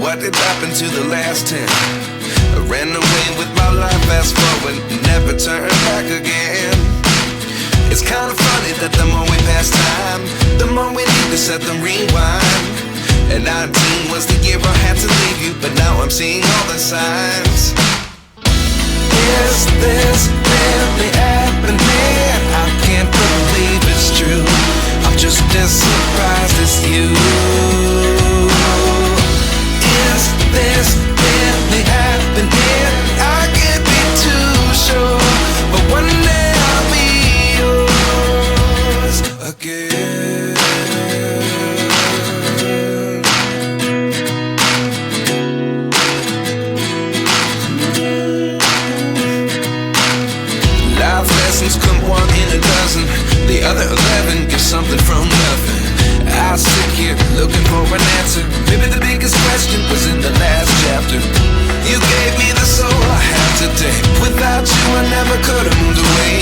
what did happen to the last 10? I ran away with my life, fast forward, never turn back again. It's kinda funny that the more we pass time, the more we need to set the rewind. And 19 was the year I had to leave you, but now I'm seeing all the signs. Is this really happening? I can't believe it's true. I'm just as surprised as you. Is this really happening? I can't be too sure, but one day I'll be yours again. Life lessons come one in a dozen. The other 11 give something from nothing. I sit here looking for an answer. Maybe the biggest question was in the last chapter. You gave me the soul I have today. Without you I never could have moved away.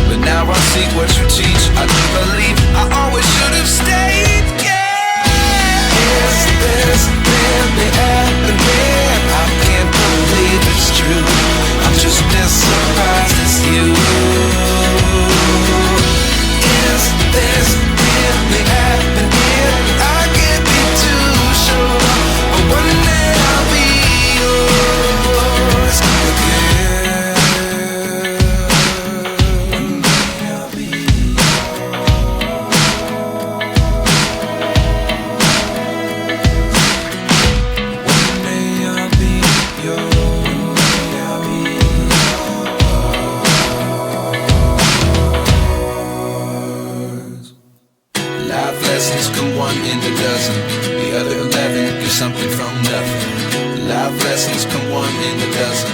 But now I see what you teach. I do believe I always should have stayed. Yeah. Is this really happening? I can't believe it's true. I'm just as surprised as you. Is this really happening? I can't be too sure, but one day I'll be yours again. One day I'll be One day I'll be yours. Life lessons come one in a dozen. The other 11 give something from nothing. Life lessons come one in a dozen.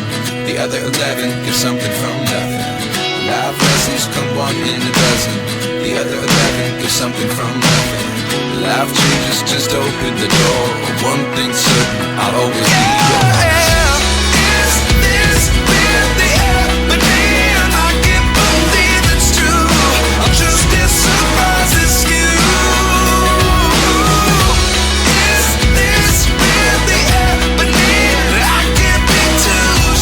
The other 11 give something from nothing. Life lessons come one in a dozen. The other 11 give something from nothing. Life changes just open the door. One thing's certain, I'll always be yours.